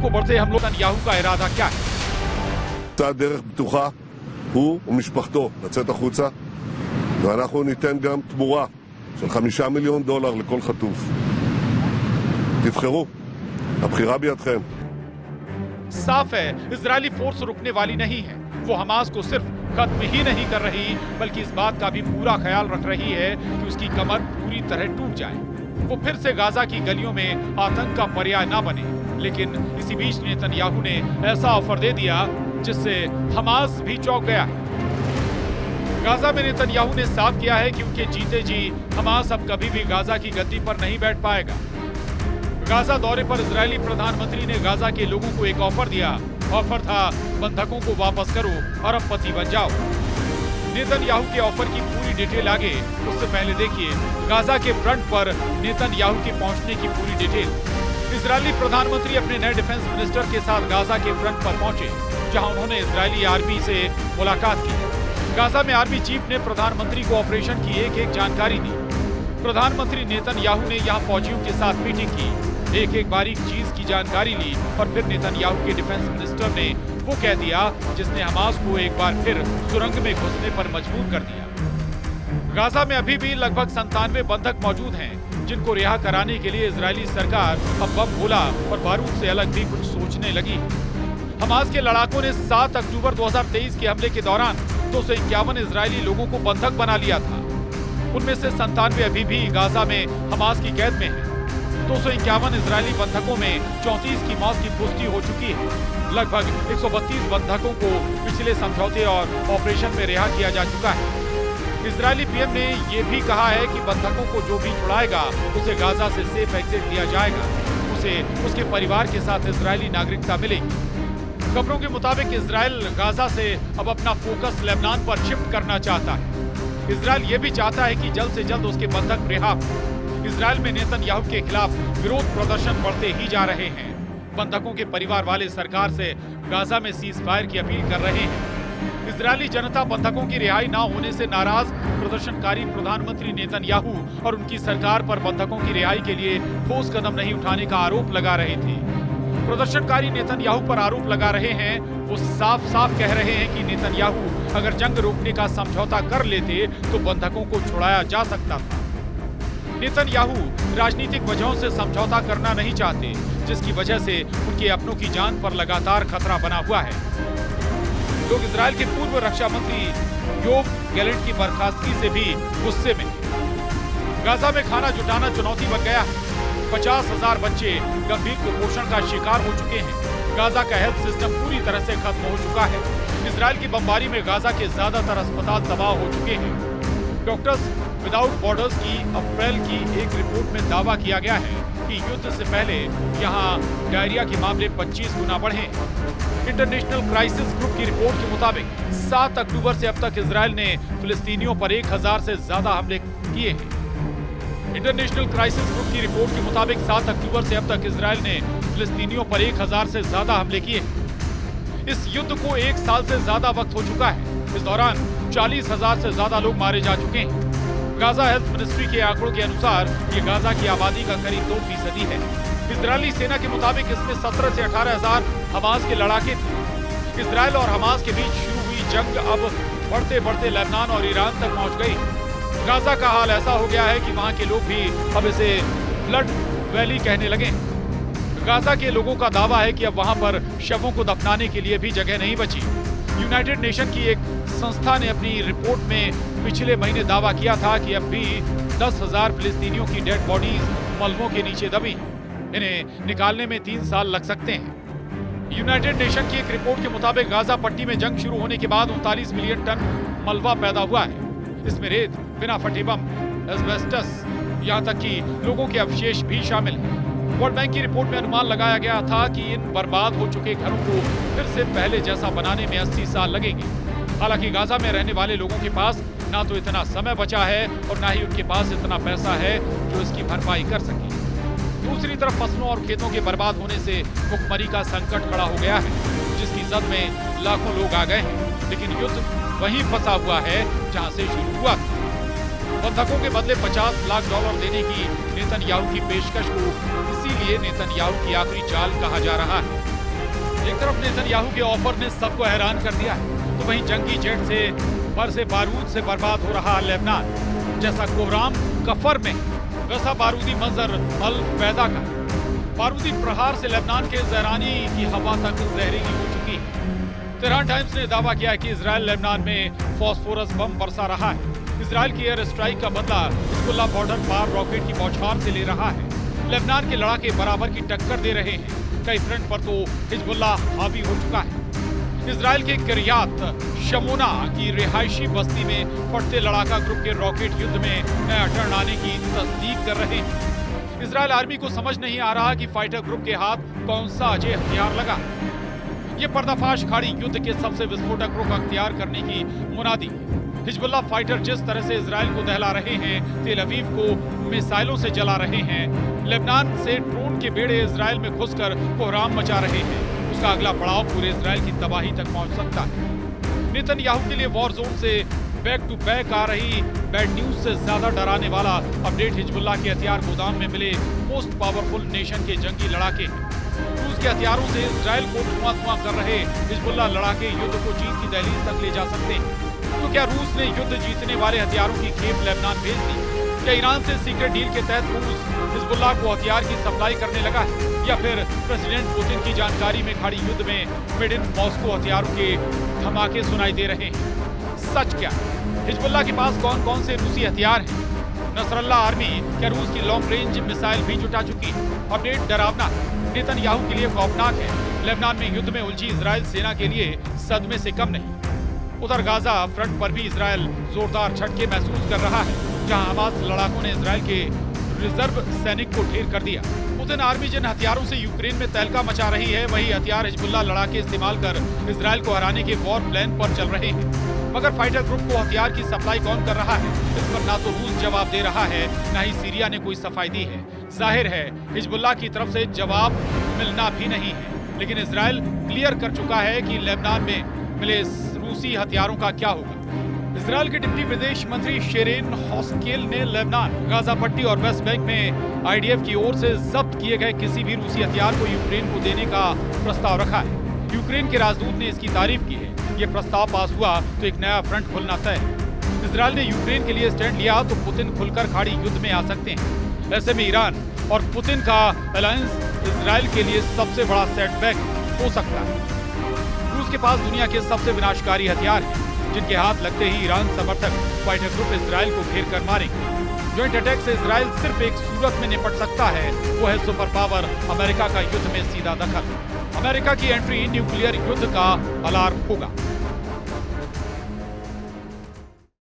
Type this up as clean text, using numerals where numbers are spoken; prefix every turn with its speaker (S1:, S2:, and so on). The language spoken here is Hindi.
S1: को बढ़ते हमलों नेतन्याहू का इरादा क्या है?
S2: דרך בטוחה, הוא ומשפחתו לצאת החוצה, ואנחנו ניתן גם תמורה של $5 מיליון לכל חטוף. תבחרו, הבחירה בידכם.
S1: साफ है इजरायली फोर्स रुकने वाली नहीं है। वो हमास को सिर्फ खत्म ही नहीं कर रही बल्कि इस बात का भी पूरा ख्याल रख रही है कि उसकी कमर पूरी तरह टूट जाए, वो फिर से गाजा की गलियों में आतंक का पर्याय ना बने। लेकिन इसी बीच नेतन्याहू ने ऐसा ऑफर दे दिया जिससे हमास भी चौंक गया है। गाजा में नेतन्याहू ने साफ किया है कि उनके जीते जी हमास अब कभी भी गाजा की गद्दी पर नहीं बैठ पाएगा। गाजा दौरे पर इजरायली प्रधानमंत्री ने गाजा के लोगों को एक ऑफर दिया। ऑफर था बंधकों को वापस करो, अरबपति बन जाओ। नेतन्याहू के ऑफर की पूरी डिटेल आगे, उससे पहले देखिए गाजा के फ्रंट पर नेतन्याहू के पहुंचने की पूरी डिटेल। इजरायली प्रधानमंत्री अपने नए डिफेंस मिनिस्टर के साथ गाजा के फ्रंट पर पहुंचे, जहां उन्होंने इजरायली आर्मी से मुलाकात की। गाजा में आर्मी चीफ ने प्रधानमंत्री को ऑपरेशन की एक जानकारी दी। प्रधानमंत्री नेतन्याहू ने यहां फौजियों के साथ मीटिंग की, एक बारीक चीज की जानकारी ली और फिर नेतन्याहू के डिफेंस मिनिस्टर ने वो कह दिया जिसने हमास को एक बार फिर सुरंग में घुसने पर मजबूर कर दिया। गाजा में अभी भी लगभग 97 बंधक मौजूद हैं, जिनको रिहा कराने के लिए इजरायली सरकार अब बम गोला और बारूद से अलग भी कुछ सोचने लगी। हमास के लड़ाकों ने 7 अक्टूबर 2023 के हमले के दौरान 251 इजरायली लोगों को बंधक बना लिया था। उनमें से 97 अभी भी गाजा में हमास की कैद में हैं। 251 इजरायली बंधकों में 34 की मौत की पुष्टि हो चुकी है। लगभग 132 बंधकों को पिछले समझौते और ऑपरेशन में रिहा किया जा चुका है। इजरायली पीएम ने ये भी कहा है कि बंधकों को जो भी छुड़ाएगा उसे गाजा से सेफ एग्जिट दिया जाएगा, उसे उसके परिवार के साथ इजरायली नागरिकता मिलेगी। खबरों के मुताबिक इजराइल गाजा से अब अपना फोकस लेबनान पर शिफ्ट करना चाहता है। इजराइल ये भी चाहता है कि जल्द से जल्द उसके बंधक रिहा हो। इजराइल में नेतन्याहू के खिलाफ विरोध प्रदर्शन बढ़ते ही जा रहे हैं। बंधकों के परिवार वाले सरकार से गाजा में सीज फायर की अपील कर रहे हैं। इजरायली जनता बंधकों की रिहाई न होने से नाराज प्रदर्शनकारी प्रधानमंत्री नेतन्याहू और उनकी सरकार पर बंधकों की रिहाई के लिए ठोस कदम नहीं उठाने का आरोप लगा रहे थे। प्रदर्शनकारी नेतन्याहू पर आरोप लगा रहे हैं, वो साफ साफ कह रहे हैं कि नेतन्याहू अगर जंग रोकने का समझौता कर लेते तो बंधकों को छुड़ाया जा सकता था। नेतन्याहू राजनीतिक वजहों से समझौता करना नहीं चाहते, जिसकी वजह से उनके अपनों की जान पर लगातार खतरा बना हुआ है। लोग इजराइल के पूर्व रक्षा मंत्री योव गैलेंट की बर्खास्तगी से भी गुस्से में। गाजा में खाना जुटाना चुनौती बन गया है। 50,000 बच्चे गंभीर कुपोषण का शिकार हो चुके हैं। गाजा का हेल्थ सिस्टम पूरी तरह से खत्म हो चुका है। इजराइल की बमबारी में गाजा के ज्यादातर अस्पताल तबाह हो चुके हैं। डॉक्टर्स विदाउट बॉर्डर्स की अप्रैल की एक रिपोर्ट में दावा किया गया है कि युद्ध से पहले यहां डायरिया के मामले 25 गुना बढ़े। इंटरनेशनल क्राइसिस ग्रुप की रिपोर्ट के मुताबिक 7 अक्टूबर से अब तक इजराइल ने फिलिस्तीनियों पर 1000 से ज्यादा हमले किए हैं। इंटरनेशनल क्राइसिस ग्रुप की रिपोर्ट के मुताबिक 7 अक्टूबर से अब तक इजराइल ने फिलिस्तीनियों पर 1000 से ज्यादा हमले किए। इस युद्ध को 1 साल से ज्यादा वक्त हो चुका है। इस दौरान 40,000 से ज्यादा लोग मारे जा चुके हैं। गाजा हेल्थ मिनिस्ट्री के आंकड़ों के अनुसार ये गाजा की आबादी का करीब 2% है। इजरायली सेना के मुताबिक इसमें 17 से 18,000 हमास के लड़ाके थे। इजराइल और हमास के बीच शुरू हुई जंग अब बढ़ते बढ़ते लेबनान और ईरान तक पहुंच गई। गाजा का हाल ऐसा हो गया है कि वहां के लोग भी अब इसे ब्लड वैली कहने लगे। गाजा के लोगों का दावा है कि अब वहां पर शवों को दफनाने के लिए भी जगह नहीं बची। यूनाइटेड नेशन की एक संस्था ने अपनी रिपोर्ट में पिछले महीने दावा किया था कि अब भी 10,000 फिलिस्तीनियों की डेड बॉडीज मलबों के नीचे दबी। इन्हें निकालने में 3 साल लग सकते हैं। यूनाइटेड नेशन की एक रिपोर्ट के मुताबिक गाजा पट्टी में जंग शुरू होने के बाद 39 मिलियन टन मलबा पैदा हुआ है। इसमें रेत, बिना फटे बम, एस्बेस्टस, यहाँ तक कि लोगों के अवशेष भी शामिल हैं। वर्ल्ड बैंक की रिपोर्ट में अनुमान लगाया गया था कि इन बर्बाद हो चुके घरों को फिर से पहले जैसा बनाने में 80 साल लगेंगे। हालांकि गाजा में रहने वाले लोगों के पास ना तो इतना समय बचा है और ना ही उनके पास इतना पैसा है जो इसकी भरपाई कर सके। दूसरी तरफ फसलों और खेतों के बर्बाद होने से भुखमरी का संकट खड़ा हो गया है, जिसकी जद में लाखों लोग आ गए हैं। लेकिन युद्ध वहीं फंसा हुआ है जहां से शुरू हुआ था। बंधकों के बदले $50 लाख देने की नेतन्याहू की पेशकश को इसीलिए नेतन्याहू की आखिरी चाल कहा जा रहा है। एक तरफ नेतन्याहू के ऑफर ने सबको हैरान कर दिया है, तो वहीं जंगी जेट से बरसे बारूद से बर्बाद हो रहा लेबनान। जैसा कोहराम कफर में, वैसा बारूदी मंजर अल फैदा का। बारूदी प्रहार से लेबनान के जहरानी की हवा तक जहरीली हो चुकी है। तेहरान टाइम्स ने दावा किया है कि इजरायल लेबनान में फॉस्फोरस बम बरसा रहा है। इजरायल की एयर स्ट्राइक का बदला हिजबुल्लाह बॉर्डर पार रॉकेट की बौछार से ले रहा है। लेबनान के लड़ाके बराबर की टक्कर दे रहे हैं। कई फ्रंट पर तो हिजबुल्लाह हावी हो चुका है। इजरायल के किर्यात शमोना की रिहायशी बस्ती में फटते लड़ाका ग्रुप के रॉकेट युद्ध में नया टर्न आने की तस्दीक कर रहे हैं। इजरायल आर्मी को समझ नहीं आ रहा कि फाइटर ग्रुप के हाथ कौन सा अजय हथियार लगा। ये पर्दाफाश खाड़ी युद्ध के सबसे विस्फोटक रुख अख्तियार करने की मुनादी। हिजबुल्लाह फाइटर जिस तरह से इजरायल को दहला रहे हैं, तेल अवीव को मिसाइलों से जला रहे हैं, लेबनान से ड्रोन के बेड़े इजरायल में घुसकर कोहराम मचा रहे हैं, उसका अगला पड़ाव पूरे इजरायल की तबाही तक पहुंच सकता है। नेतन्याहू के लिए वॉर जोन से बैक टू बैक आ रही बैड न्यूज से ज्यादा डराने वाला अपडेट हिजबुल्लाह के हथियार गोदाम में मिले मोस्ट पावरफुल नेशन के जंगी लड़ाके हैं। रूस के हथियारों से इजरायल को धुआं कर रहे हिजबुल्लाह लड़ाके युद्ध को जीत की दहलीज तक ले जा सकते हैं। तो क्या रूस ने युद्ध जीतने वाले हथियारों की खेप लेबनान भेज दी? क्या ईरान से सीक्रेट डील के तहत रूस हिजबुल्लाह को हथियार की सप्लाई करने लगा है, या फिर प्रेसिडेंट पुतिन की जानकारी में खड़ी युद्ध में मेड इन मॉस्को हथियारों के धमाके सुनाई दे रहे हैं? सच क्या? हिजबुल्लाह के पास कौन कौन से रूसी हथियार हैं? नसरल्लाह आर्मी क्या रूस की लॉन्ग रेंज मिसाइल भी जुटा चुकी है? अपडेट डरावना है, नेतन्याहू के लिए खौफनाक है। लेबनान में युद्ध में उलझी इजरायल सेना के लिए सदमे से कम नहीं। उधर गाजा फ्रंट पर भी इजरायल जोरदार झटके महसूस कर रहा है, जहां हमास लड़ाकों ने इजरायल के रिजर्व सैनिक को ढेर कर दिया। पुतिन आर्मी जिन हथियारों से यूक्रेन में तहलका मचा रही है, वही हथियार हिजबुल्लाह लड़ाके इस्तेमाल कर इजरायल को हराने के वॉर प्लान पर चल रहे हैं। मगर फाइटर ग्रुप को हथियार की सप्लाई कौन कर रहा है, इस पर ना तो रूस जवाब दे रहा है, ना ही सीरिया ने कोई सफाई दी है। जाहिर है हिजबुल्लाह की तरफ से जवाब मिलना भी नहीं है, लेकिन इजरायल क्लियर कर चुका है कि लेबनान में मिले रूसी हथियारों का क्या होगा। इजरायल के डिप्टी विदेश मंत्री शेरेन हॉस्केल ने लेबनान, गाजा पट्टी और वेस्ट बैंक में आईडीएफ की ओर से जब्त किए गए किसी भी रूसी हथियार को यूक्रेन को देने का प्रस्ताव रखा है। यूक्रेन के राजदूत ने इसकी तारीफ की है। ये प्रस्ताव पास हुआ तो एक नया फ्रंट खुलना तय है। इजरायल ने यूक्रेन के लिए स्टैंड लिया तो पुतिन खुलकर खाड़ी युद्ध में आ सकते हैं। ऐसे में ईरान और पुतिन का अलायंस इजरायल के लिए सबसे बड़ा सेटबैक हो सकता है। रूस के पास दुनिया के सबसे विनाशकारी हथियार हैं, जिनके हाथ लगते ही ईरान समर्थक फाइटर ग्रुप इजरायल को घेर कर मारेंगे। ज्वाइंट अटैक से इजरायल सिर्फ एक सूरत में निपट सकता है, वो है सुपर पावर अमेरिका का युद्ध में सीधा दखल। अमेरिका की एंट्री न्यूक्लियर युद्ध का अलार्म होगा।